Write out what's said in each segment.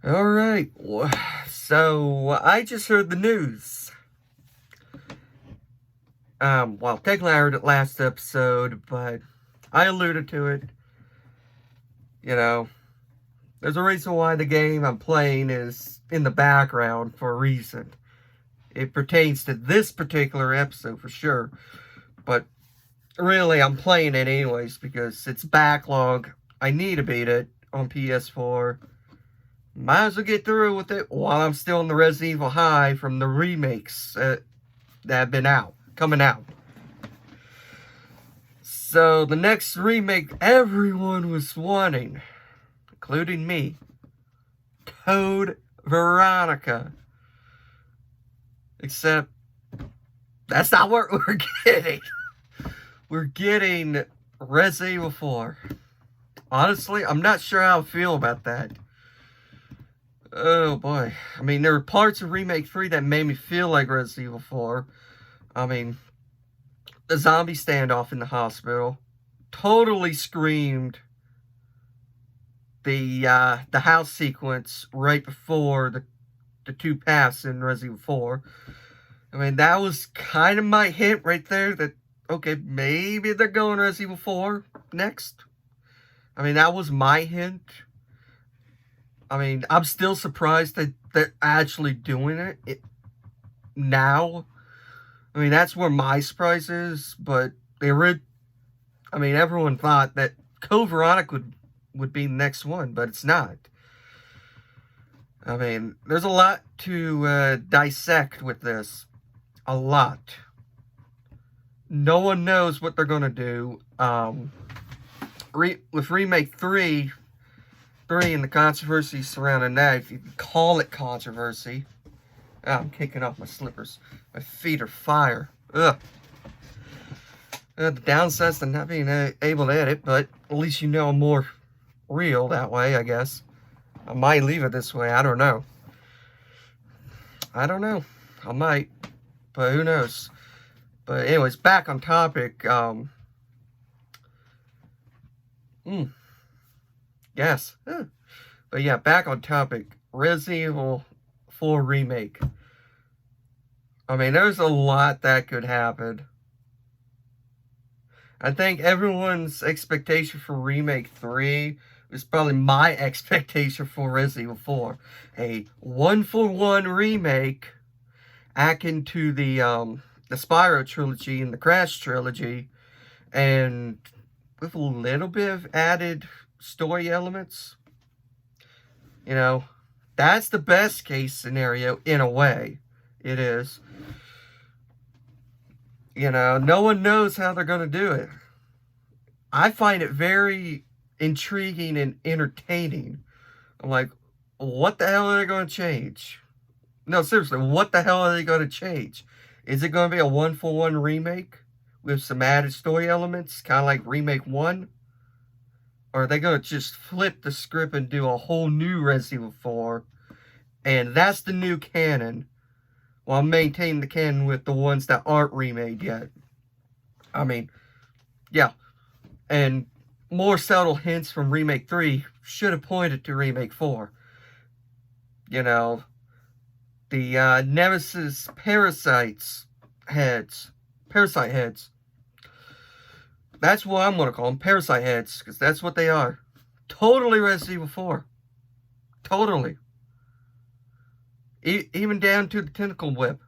Alright, so I just heard the news. Well, technically I heard it last episode, but I alluded to it. You know, there's a reason why the game I'm playing is in the background for a reason. It pertains to this particular episode for sure, but really I'm playing it anyways because it's backlog. I need to beat it on PS4. Might as well get through with it while I'm still in the Resident Evil high from the remakes that have been coming out. So the next remake everyone was wanting, including me, Code Veronica. Except that's not what we're getting. We're getting Resident Evil 4. Honestly, I'm not sure how I feel about that. Oh boy. I mean, there were parts of Remake 3 that made me feel like Resident Evil 4. I mean, the zombie standoff in the hospital totally screamed the house sequence right before the two paths in Resident Evil 4. I mean, that was kind of my hint right there that, okay, maybe they're going Resident Evil 4 next. I mean, that was my hint. I mean, I'm still surprised that they're actually doing it now. I mean, that's where my surprise is, but I mean, everyone thought that Code Veronica would be the next one, but it's not. I mean, there's a lot to dissect with this. A lot. No one knows what they're going to do. With Remake 3 and the controversy surrounding that, if you can call it controversy. Oh, I'm kicking off my slippers. My feet are fire. Ugh. The downside's to not being able to edit, but at least you know I'm more real that way, I guess. I might leave it this way. I don't know. I might. But who knows? But anyways, back on topic. Yes. But yeah, back on topic. Resident Evil 4 Remake. I mean, there's a lot that could happen. I think everyone's expectation for Remake 3 was probably my expectation for Resident Evil 4. A one-for-one remake akin to the Spyro trilogy and the Crash trilogy, and with a little bit of added story elements. You know, that's the best case scenario in a way. It is. You know, no one knows how they're going to do it. I find it very intriguing and entertaining. I'm like, what the hell are they going to change? No, seriously, what the hell are they going to change? Is it going to be a one-for-one remake with some added story elements, kind of like Remake 1? Or are they going to just flip the script and do a whole new Resident Evil 4? And that's the new canon, while maintaining the canon with the ones that aren't remade yet. I mean, yeah. And more subtle hints from Remake 3 should have pointed to Remake 4. You know, the Nemesis parasite heads. That's what I'm going to call them, parasite heads, because that's what they are. Totally Resident Evil 4. Totally. Even down to the tentacle whip.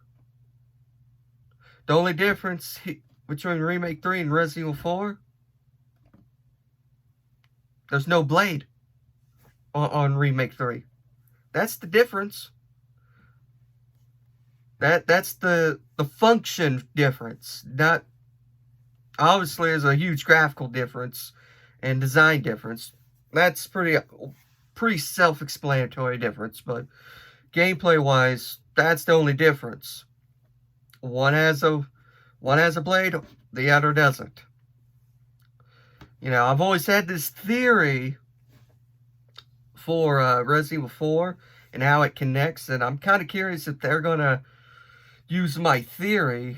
The only difference between Remake 3 and Resident Evil 4, there's no blade on Remake 3. That's the difference. That's the function difference. Not obviously there's a huge graphical difference and design difference. That's pretty self-explanatory difference, but gameplay wise, that's the only difference. One has a blade, the other doesn't. You know, I've always had this theory for Resident Evil 4 and how it connects, and I'm kind of curious if they're gonna use my theory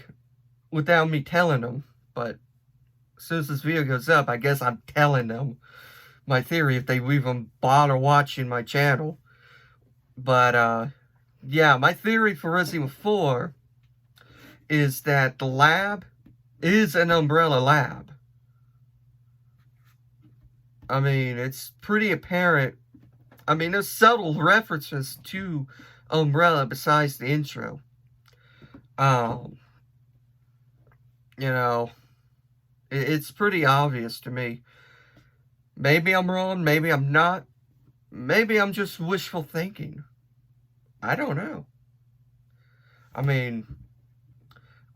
without me telling them. But as soon as this video goes up, I guess I'm telling them my theory if they even bother watching my channel. But, yeah, my theory for Resident Evil 4 is that the lab is an Umbrella lab. I mean, it's pretty apparent. I mean, there's subtle references to Umbrella besides the intro. Um, you know, it's pretty obvious to me. Maybe I'm wrong, maybe I'm not. Maybe I'm just wishful thinking. I don't know. I mean,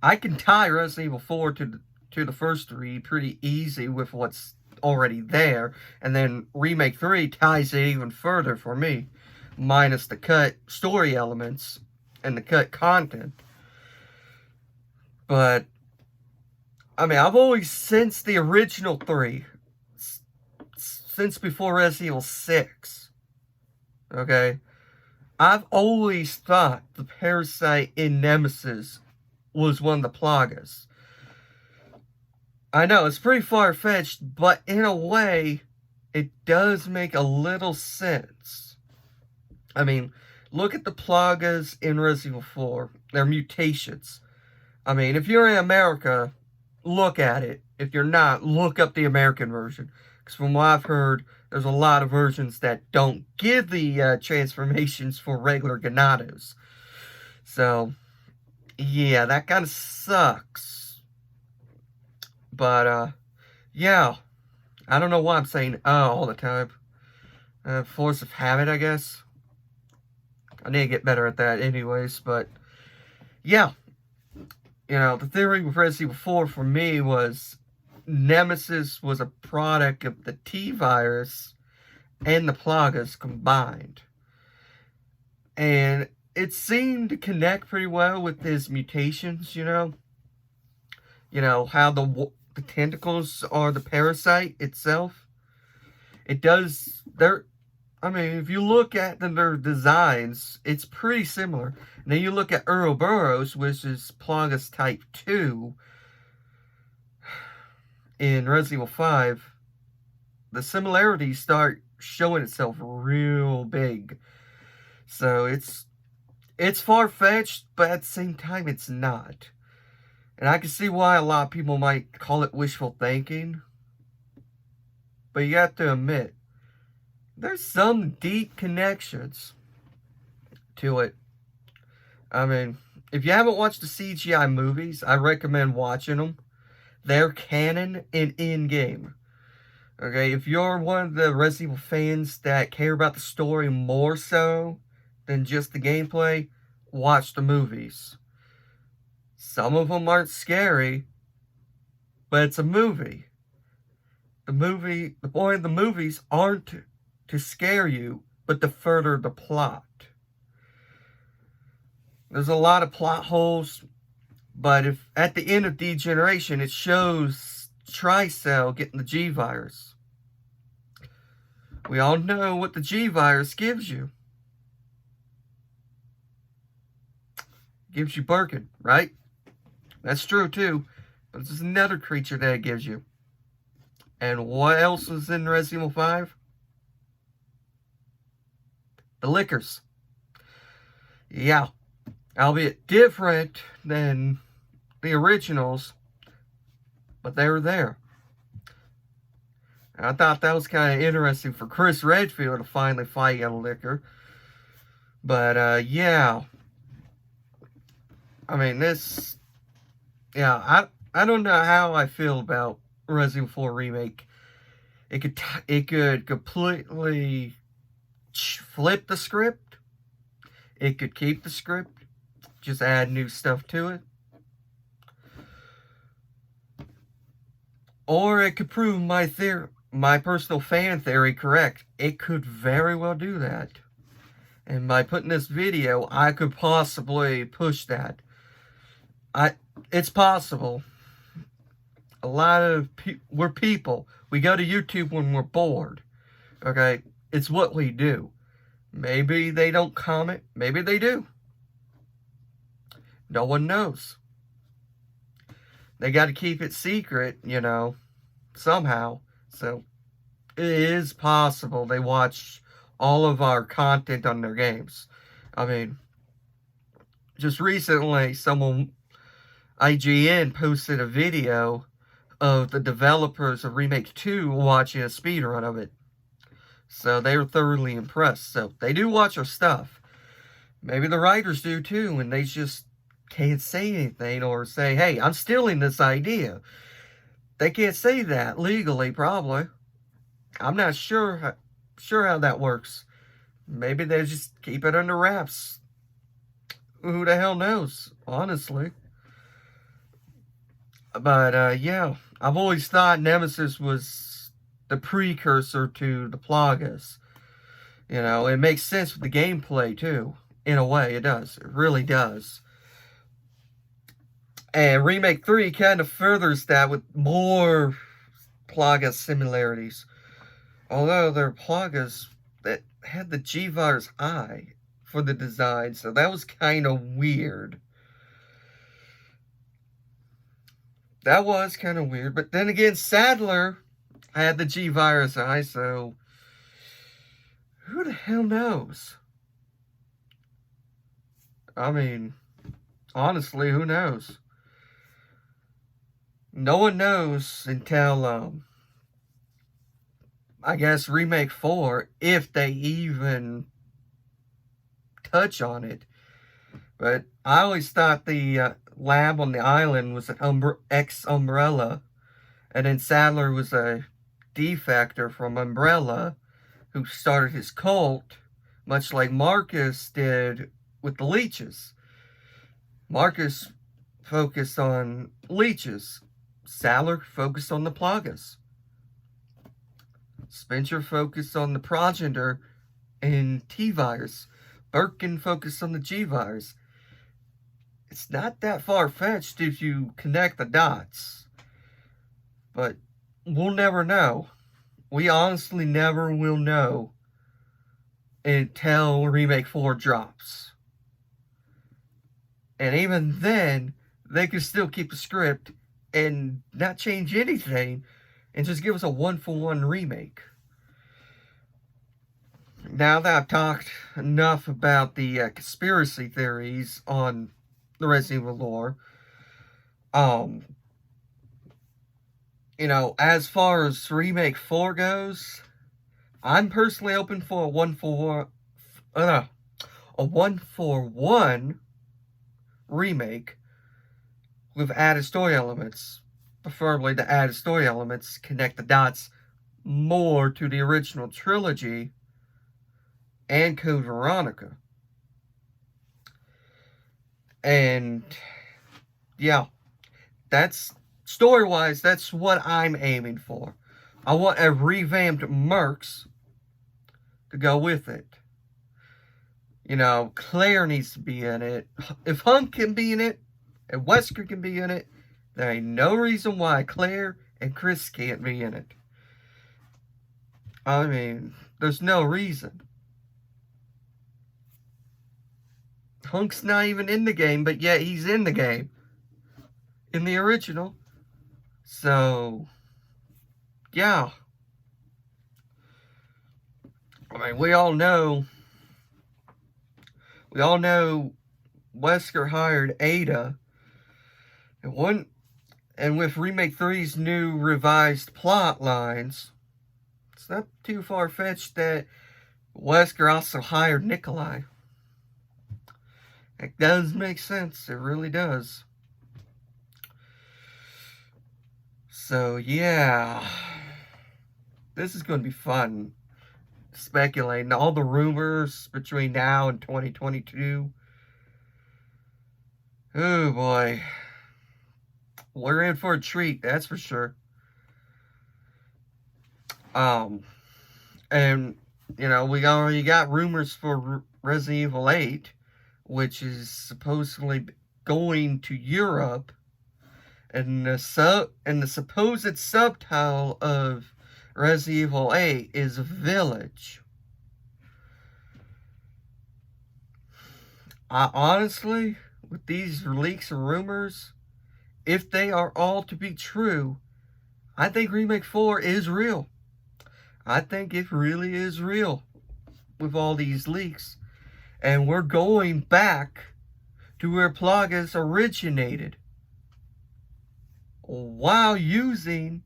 I can tie Resident Evil 4 to the first three pretty easy with what's already there, and then Remake 3 ties it even further for me, minus the cut story elements and the cut content. But, I mean, I've always, since the original 3, since before Resident Evil 6, okay, I've always thought the parasite in Nemesis was one of the Plagas. I know, it's pretty far-fetched, but in a way, it does make a little sense. I mean, look at the Plagas in Resident Evil 4. They're mutations. I mean, if you're in America, look at it. If you're not, look up the American version. Because from what I've heard, there's a lot of versions that don't give the transformations for regular Ganados. So, yeah, that kind of sucks. But, yeah. I don't know why I'm saying all the time. Force of habit, I guess. I need to get better at that anyways, but, yeah. You know, the theory with Resident Evil 4 for me was Nemesis was a product of the T-virus and the Plagas combined. And it seemed to connect pretty well with his mutations, you know. You know, how the tentacles are the parasite itself. It does, I mean, if you look at their designs, it's pretty similar. And then you look at Ouroboros, which is Plagas Type 2 in Resident Evil 5. The similarities start showing itself real big. So it's far-fetched, but at the same time, it's not. And I can see why a lot of people might call it wishful thinking. But you have to admit, there's some deep connections to it. I mean, if you haven't watched the CGI movies, I recommend watching them. They're canon and in-game. Okay, if you're one of the Resident Evil fans that care about the story more so than just the gameplay, watch the movies. Some of them aren't scary, but it's a movie. The point of the movies aren't to scare you, but to further the plot. There's a lot of plot holes, but if at the end of Degeneration, it shows Tricell getting the G-Virus. We all know what the G-Virus gives you. It gives you Birkin, right? That's true too, but there's another creature that it gives you. And what else is in Resident Evil 5? The liquors. Yeah. Albeit different than the originals, but they were there. And I thought that was kind of interesting for Chris Redfield to finally fight a liquor. But, yeah. I mean, this... Yeah, I don't know how I feel about Resident Evil 4 Remake. It could completely flip the script. It could keep the script. Just add new stuff to it. Or it could prove my personal fan theory correct. It could very well do that. And by putting this video, I could possibly push that. It's possible. A lot of we're people. We go to YouTube when we're bored. Okay? It's what we do. Maybe they don't comment. Maybe they do. No one knows. They got to keep it secret, you know, somehow. So, it is possible they watch all of our content on their games. I mean, just recently, IGN posted a video of the developers of Remake 2 watching a speedrun of it. So they were thoroughly impressed. So they do watch our stuff. Maybe the writers do too, and they just can't say anything or say, hey, I'm stealing this idea. They can't say that legally, probably. I'm not sure how that works. Maybe they just keep it under wraps. Who the hell knows, honestly. But, yeah, I've always thought Nemesis was the precursor to the Plagas. You know, it makes sense with the gameplay, too. In a way, it does. It really does. And Remake 3 kind of furthers that with more Plaga similarities. Although there are Plagas that had the G-Vir's eye for the design, so that was kind of weird. That was kind of weird. But then again, Sadler had the G-Virus eye, so who the hell knows? I mean, honestly, who knows? No one knows until, I guess, Remake 4, if they even touch on it. But I always thought the lab on the island was an ex-Umbrella, and then Sadler was a defector from Umbrella who started his cult, much like Marcus did with the leeches. Marcus focused on leeches. Sadler focused on the Plagas. Spencer focused on the progenitor and T-virus. Birkin focused on the G-virus. It's not that far-fetched if you connect the dots. But we'll never know. We honestly never will know until Remake 4 drops. And even then, they could still keep the script and not change anything and just give us a one-for-one remake. Now that I've talked enough about the conspiracy theories on the Resident Evil lore, you know, as far as Remake 4 goes, I'm personally open for a one-for-one remake with added story elements. Preferably the added story elements connect the dots more to the original trilogy and Code Veronica. And yeah, that's story-wise, that's what I'm aiming for. I want a revamped Mercs to go with it. You know, Claire needs to be in it. If Hunk can be in it, and Wesker can be in it, there ain't no reason why Claire and Chris can't be in it. I mean, there's no reason. Hunk's not even in the game, but yet he's in the game. In the original. So, yeah. I mean, we all know Wesker hired Ada. And with Remake 3's new revised plot lines, it's not too far-fetched that Wesker also hired Nikolai. It does make sense. It really does. So, yeah. This is going to be fun. Speculating all the rumors between now and 2022. Oh, boy. We're in for a treat, that's for sure. And, you know, we already got rumors for Resident Evil 8, which is supposedly going to Europe, and the supposed subtitle of Resident Evil 8 is Village. I honestly, with these leaks and rumors, if they are all to be true, I think Remake 4 is real. I think it really is real. with all these leaks, and we're going back to where Plagas originated while using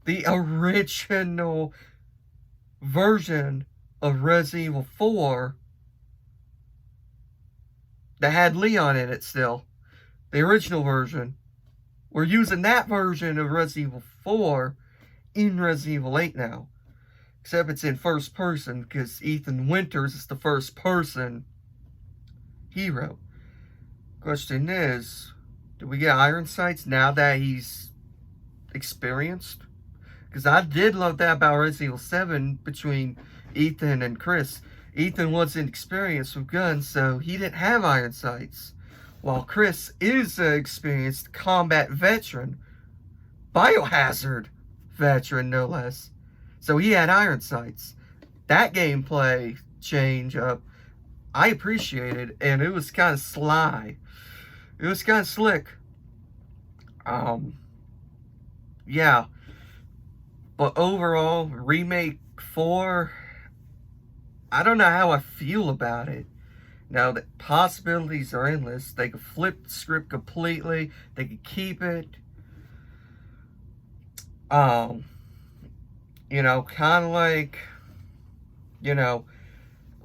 the original version of Resident Evil 4 that had Leon in it still. The original version. We're using that version of Resident Evil 4 in Resident Evil 8 now. Except it's in first person, because Ethan Winters is the first person hero. Question is, do we get iron sights now that he's experienced? Because I did love that about Resident Evil 7 between Ethan and Chris. Ethan wasn't experienced with guns, so he didn't have iron sights. While Chris is an experienced combat veteran, biohazard veteran no less. So he had iron sights. That gameplay change up, I appreciated, and it was kind of sly. It was kind of slick. Yeah. But overall, Remake 4, I don't know how I feel about it. Now, the possibilities are endless. They could flip the script completely. They could keep it. You know, kind of like, you know,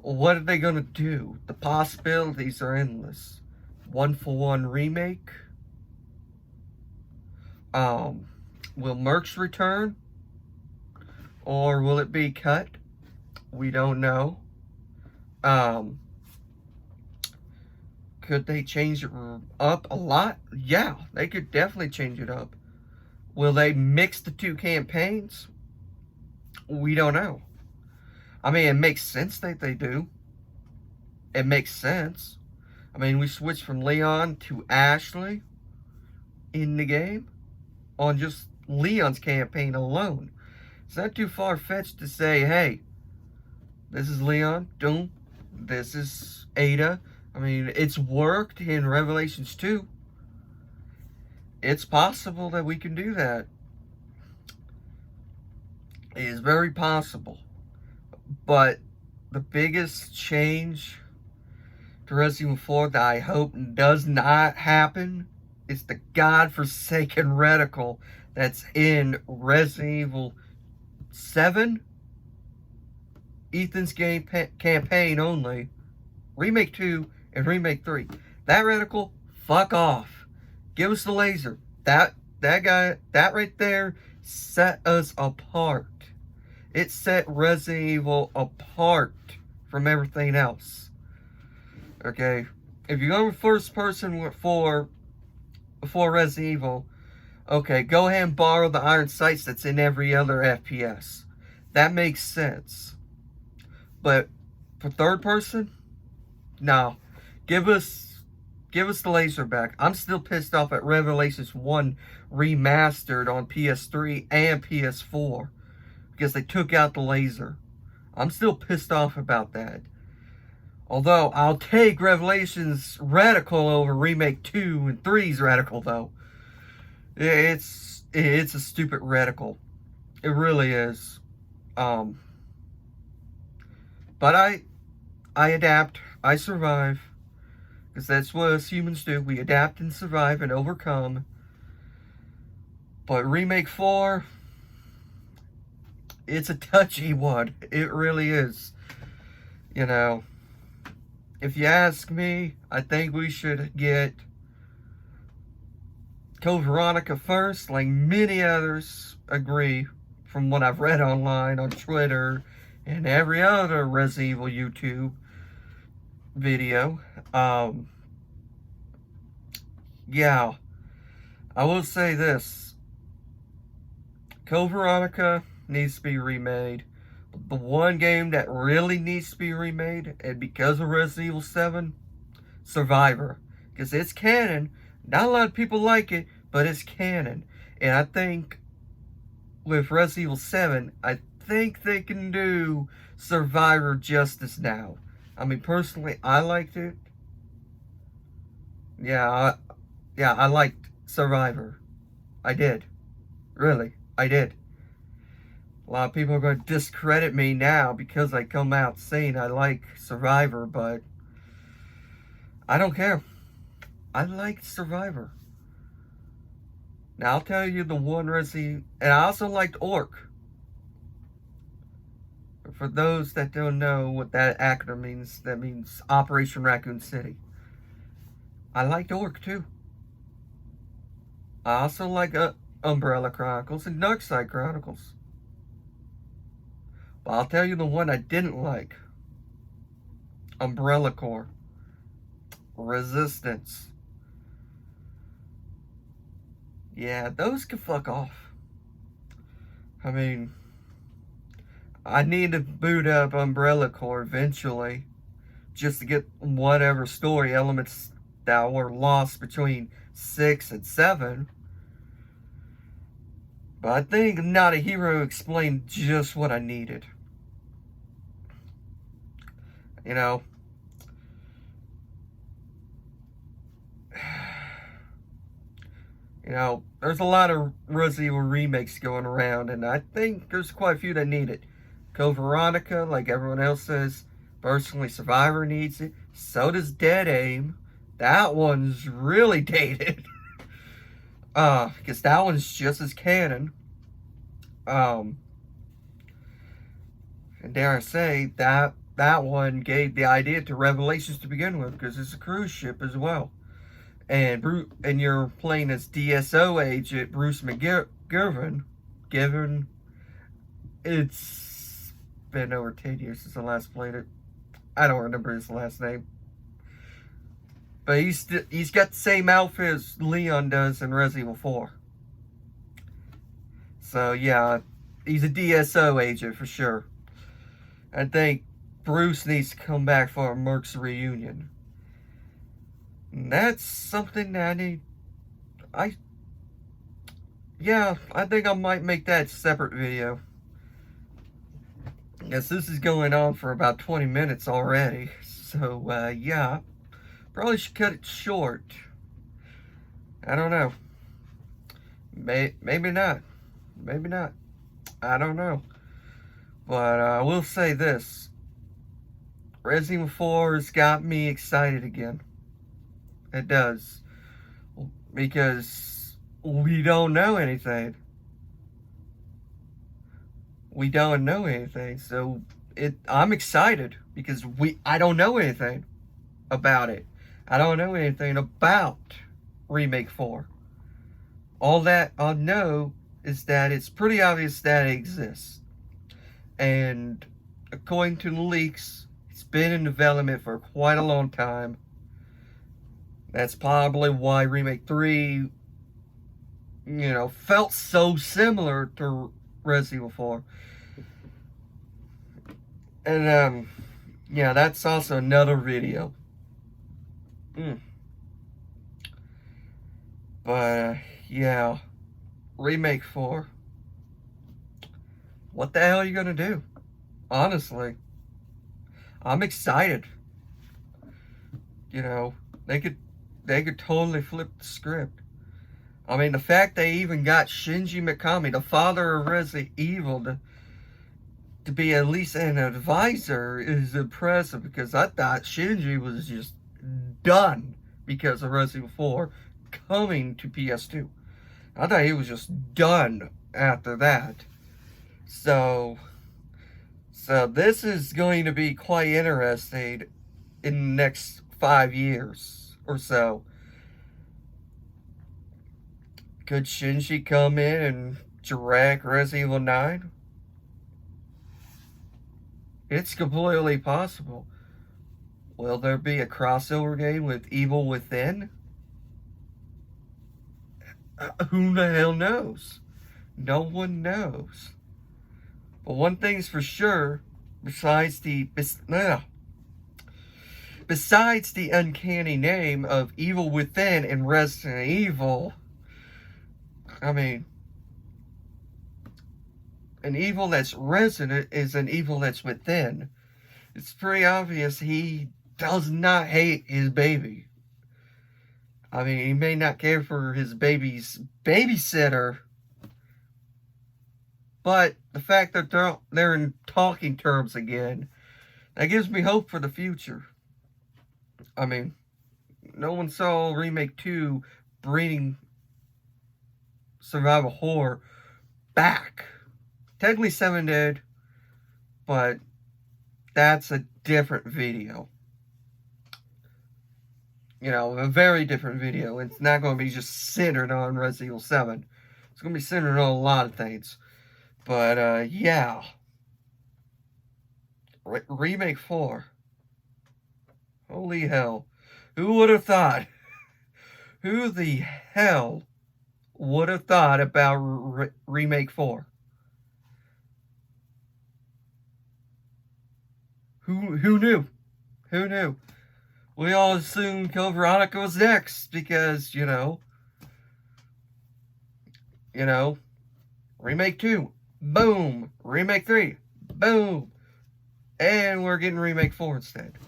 what are they going to do? The possibilities are endless. 1-for-1 remake? Will Mercs return? Or will it be cut? We don't know. Could they change it up a lot? Yeah, they could definitely change it up. Will they mix the two campaigns? We don't know. I mean, it makes sense that they do. It makes sense. I mean, we switched from Leon to Ashley in the game on just Leon's campaign alone. It's not too far-fetched to say, hey, this is Leon, Doom, this is Ada. I mean, it's worked in Revelations 2. It's possible that we can do that. It is very possible. But the biggest change to Resident Evil 4 that I hope does not happen is the godforsaken reticle that's in Resident Evil 7. Ethan's campaign only. Remake 2 and Remake 3. That reticle, fuck off. Give us the laser. That guy, that right there set us apart. It set Resident Evil apart from everything else. Okay, if you're going first person for Resident Evil, okay, go ahead and borrow the iron sights that's in every other FPS. That makes sense. But for third person, no. Give us the laser back. I'm still pissed off at Revelations 1 remastered on PS3 and PS4 because they took out the laser. I'm still pissed off about that. Although, I'll take Revelations reticle over Remake 2 and 3's reticle, though. It's a stupid reticle. It really is. But I adapt. I survive. Because that's what us humans do. We adapt and survive and overcome. But Remake 4, it's a touchy one. It really is. You know, if you ask me, I think we should get Code Veronica first, like many others agree from what I've read online on Twitter and every other Resident Evil YouTube video. Yeah, I will say this. Code Veronica needs to be remade. The one game that really needs to be remade, and because of Resident Evil 7, Survivor. Because it's canon. Not a lot of people like it, but it's canon. And I think with Resident Evil 7, I think they can do Survivor justice now. I mean, personally, I liked it. Yeah, I liked Survivor. I did. Really, I did. A lot of people are going to discredit me now because I come out saying I like Survivor, but I don't care. I like Survivor. Now I'll tell you the one Resident, and I also liked Orc. For those that don't know what that acronym means, that means Operation Raccoon City. I liked Orc too. I also like Umbrella Chronicles and Darkside Chronicles. But I'll tell you the one I didn't like. Umbrella Corps. Resistance. Yeah, those can fuck off. I mean, I need to boot up Umbrella Corps eventually, just to get whatever story elements that were lost between 6 and 7. But I think Not a Hero explained just what I needed. You know, there's a lot of Resident Evil remakes going around, and I think there's quite a few that need it. Code Veronica, like everyone else says. Personally, Survivor needs it. So does Dead Aim. That one's really dated. Because that one's just as canon. And dare I say, that one gave the idea to Revelations to begin with, because it's a cruise ship as well. And you're playing as DSO agent Bruce McGivern. It's been over 10 years since I last played it. I don't remember his last name. But he's got the same outfit as Leon does in Resident Evil 4. So yeah, he's a DSO agent for sure. I think Bruce needs to come back for a Mercs reunion. And that's something that I think I might make that a separate video. Yes, this is going on for about 20 minutes already. So, yeah. Probably should cut it short. I don't know. Maybe not. Maybe not. I don't know. But I will say this. Resident Evil 4 has got me excited again. It does. Because we don't know anything. We don't know anything. So I'm excited because I don't know anything about it. I don't know anything about Remake 4. All that I know is that it's pretty obvious that it exists. And according to the leaks, it's been in development for quite a long time. That's probably why Remake 3, felt so similar to Resident Evil 4. And, yeah, that's also another video. But, yeah, Remake 4. What the hell are you gonna do? Honestly. I'm excited. They could totally flip the script. I mean, the fact they even got Shinji Mikami, the father of Resident Evil, to be at least an advisor is impressive, because I thought Shinji was just done because of Resident Evil 4 coming to PS2. I thought he was just done after that. So this is going to be quite interesting in the next 5 years or so. Could Shinji come in and direct Resident Evil 9? It's completely possible. Will there be a crossover game with Evil Within? Who the hell knows? No one knows. But one thing's for sure, besides the uncanny name of Evil Within in Resident Evil, I mean, an evil that's resident is an evil that's within. It's pretty obvious he does not hate his baby. I mean, he may not care for his baby's babysitter, But the fact that they're in talking terms again, that gives me hope for the future. I mean, no one saw Remake 2 bringing survival horror back. Technically 7 did, but that's a different video. You know, a very different video. It's not going to be just centered on Resident Evil 7. It's going to be centered on a lot of things. But, yeah. Remake 4. Holy hell. Who would have thought? Who the hell would have thought about Remake 4? Who knew? Who knew? We all assumed Code Veronica was next because, you know, Remake 2, boom. Remake 3, boom. And we're getting Remake 4 instead.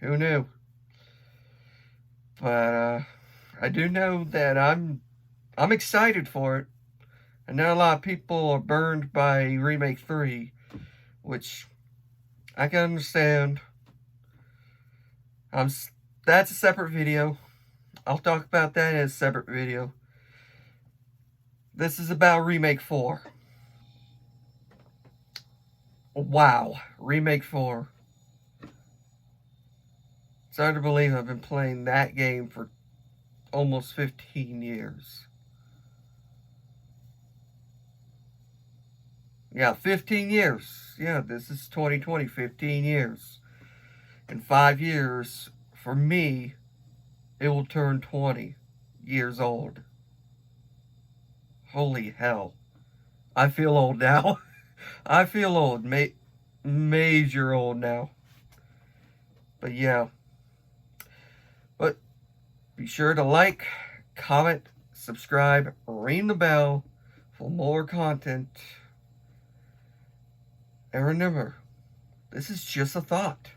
Who knew? But I do know that I'm excited for it. I know a lot of people are burned by Remake 3, which I can understand. That's a separate video. I'll talk about that in a separate video. This is about Remake 4. Wow, Remake 4. It's hard to believe I've been playing that game for almost 15 years. Yeah, 15 years. Yeah, this is 2020, 15 years. In 5 years, for me, it will turn 20 years old. Holy hell. I feel old now. I feel old. Major old now. But yeah. But be sure to like, comment, subscribe, ring the bell for more content. And remember, this is just a thought.